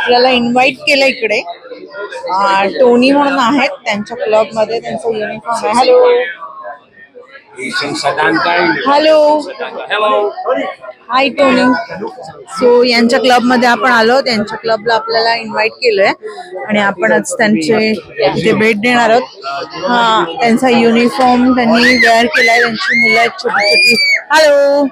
आपल्याला इन्व्हाइट केलं इकडे. टोनी म्हणून आहेत, त्यांच्या क्लब मध्ये त्यांचा युनिफॉर्म आहे. Hello hello hi Tony. So यांच्या क्लब मध्ये आपण आलो, त्यांच्या क्लबला आपल्याला इन्व्हाइट केलंय आणि आपण आज त्यांचे इथे भेट देणार आहोत. त्यांचा युनिफॉर्म त्यांनी वेअर केलाय, त्यांची मुलं आहेत छोटी छोटी. हॅलो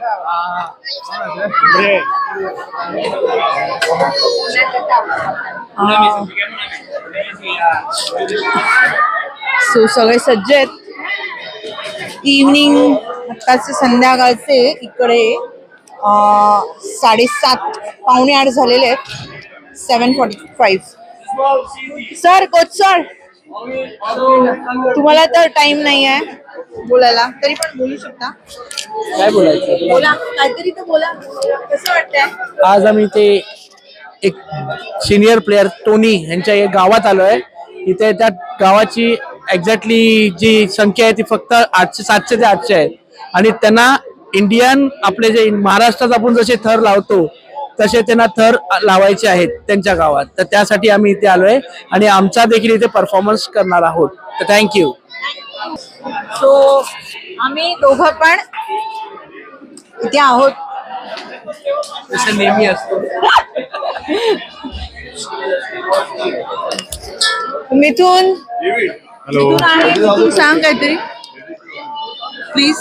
सो सगळे सज्ज आहेत. इव्हनिंग आत्ताचे संध्याकाळचे इकडे 7:30 पावणे 8 झालेले आहेत. 7:45. सर कोच सर, तुम्हाला तर टाइम नाही आहे बोलायला, तरी पण बोलू शकता. काय बोलायचं, बोला काहीतरी तर बोला. कसं वाटतंय? आज आम्ही ते एक सिनियर प्लेयर टोनी यांच्या एक गावात आलोय. इथे त्या गावाची एक्झॅक्टली जी संख्या आहे ती फक्त 700 ते 800 आहे आणि त्यांना इंडियन आपले जे महाराष्ट्रात आपण जसे थर लावतो तसे त्यांना थर लावायचे आहेत त्यांच्या गावात. तर त्यासाठी आम्ही इथे आलोय आणि आमचा देखील इथे परफॉर्मन्स करणार आहोत. तर थँक्यू. सो आम्ही दोघं पण इथे आहोत. जसं नेहमी असतो. मिथून मिथून आहे, तू सांग काहीतरी प्लीज.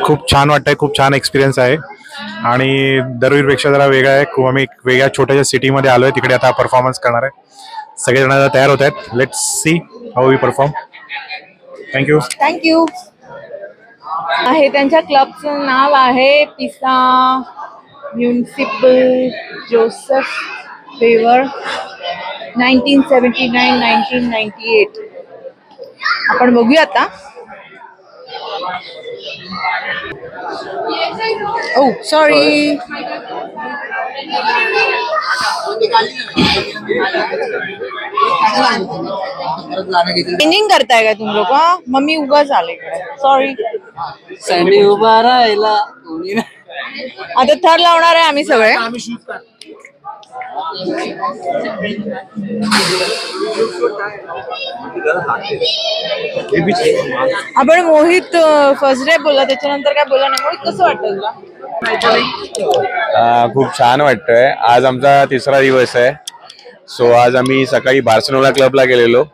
खूप छान वाटतंय, खूप छान एक्सपिरियन्स आहे आणि दरवीरपेक्षा जरा वेगळा आहे. खूप आम्ही वेगळ्या छोट्याशा सिटीमध्ये आलोय, तिकडे आता परफॉर्मन्स करणार आहे. सगळेजण आता तयार होत आहेत. Let's see how we perform. Thank you. Thank you. आहे त्यांच्या क्लबचं नाव आहे पिसा म्युनिसिपल जोसेफ फेवर 1979-1998. आपण बघूया आता. ओ सॉरी. ट्रेनिंग करताय का तुम्ही लोक? मम्मी उगाच आले. सॉरी. सँडी उभा राहिला. आता थर लावणार आहे आम्ही सगळे. आपण मोहित फर्स्ट डे बोलला, त्याच्यानंतर काय बोला नाही. मोहित कसं वाटतं तुला? खूप छान वाटतंय. आज आमचा तिसरा दिवस आहे. सो आज आम्ही सकाळी बार्सिलोना क्लबला गेलेलो.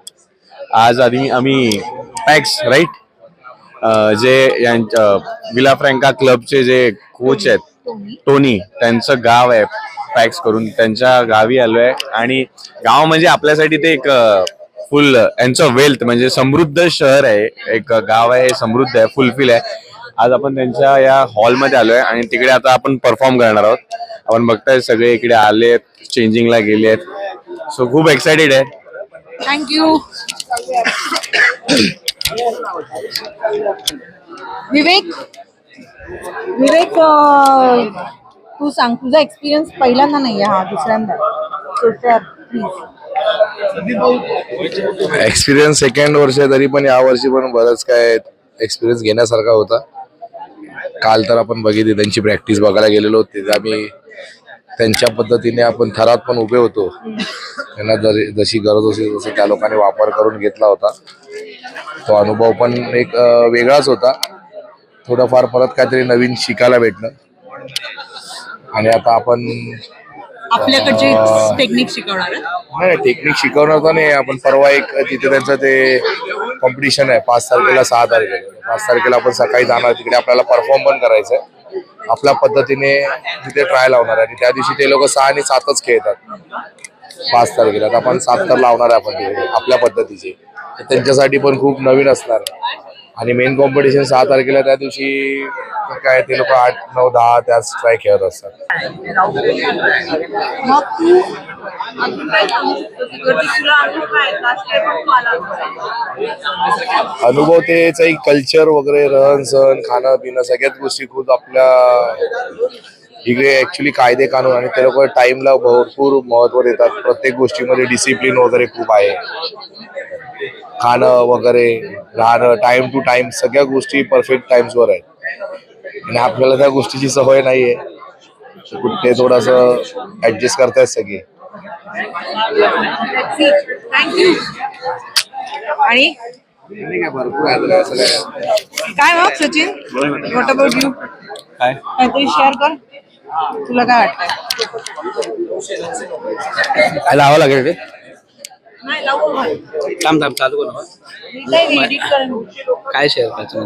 आज आम्ही पॅक्स राईट जे विला फ्रँका क्लबचे जे कोच आहेत टोनी, त्यांचं गाव आहे पॅक्स करून, त्यांच्या गावी आलोय. आणि गाव म्हणजे आपल्यासाठी ते एक फुल यांचं वेल्थ म्हणजे समृद्ध शहर आहे, एक गाव आहे, समृद्ध आहे, फुलफिल आहे. आज आपण त्यांच्या या हॉलमध्ये आलोय आणि तिकडे आता आपण परफॉर्म करणार आहोत. आपण बघताय सगळे इकडे आले, चेंजिंगला गेले आहेत. सो खूप एक्सायटेड आहे. थँक्यू. विवेक विवेक तू सांग, तुझा एक्सपिरियन्स पहिल्यांदा नाही आहे, हा दुसऱ्यांदा. एक्सपिरियन्स सेकंड वर्ष आहे, तरी पण या वर्षी पण बरंच काय एक्सपिरियन्स घेण्यासारखा होता. काल तर आपण बघितली त्यांची प्रॅक्टिस बघायला गेलेलो. तिथे आम्ही त्यांच्या पद्धतीने आपण थरात पण उभे होतो. त्यांना जशी गरज होती तसं त्या लोकांनी वापर करून घेतला होता. तो अनुभव पण एक वेगळाच होता. थोडंफार परत काहीतरी नवीन शिकायला भेटणं. आणि आता आपण आपल्याकडचे टेक्निक शिकवणार. नाही, टेक्निक शिकवणार तर नाही. आपण परवा एक तिथे त्यांचं ते कॉम्पिटिशन आहे 5 तारखेला 6 तारखेला. 5 तारखेला आपण सकाळी जाणार, तिकडे आपल्याला परफॉर्म पण करायचं आहे. आपल्या पद्धतीने तिथे ट्राय लावणार आहे आणि त्या दिवशी ते लोक 6 आणि 7च खेळतात 5 तारखेला. तर आपण 7 तर लावणार आहे आपण तिकडे आपल्या पद्धतीचे. त्यांच्यासाठी पण खूप नवीन असणार. आणि मेन कॉम्पिटिशन 6 तारखेला, त्या दिवशी काय ते लोक 8, 9, 10 त्याच ट्राय खेळत असतात. मग तू अजून काय सांगू शकतो? अनुभव तेच आहे, कल्चर वगैरे, रहन सहन, खाणं पिणं, सगळ्याच गोष्टी खूप आपल्या इकडे ऍक्च्युली कायदे कानून आणि ते लोक टाइमला भरपूर महत्व देतात. प्रत्येक गोष्टीमध्ये डिसिप्लिन वगैरे खूप आहे. खाणं वगैरे, राहणं, टाइम टू टाइम, सगळ्या गोष्टी परफेक्ट टाइम्सवर आहेत. आणि आपल्याला त्या गोष्टीची सवय नाहीये. ते थोडस ऍडजस्ट करतायत सगळे. थँक्यू. आणि भरपूर आहे सगळ्या. काय मग सचिन, व्हॉट अबाउट यू? काहीतरी शेअर कर, तुला काय वाटतंय? लावा लागेल रे. नाही लावू थांब चालू कर. एडिट करेन. काय शेअर करायचं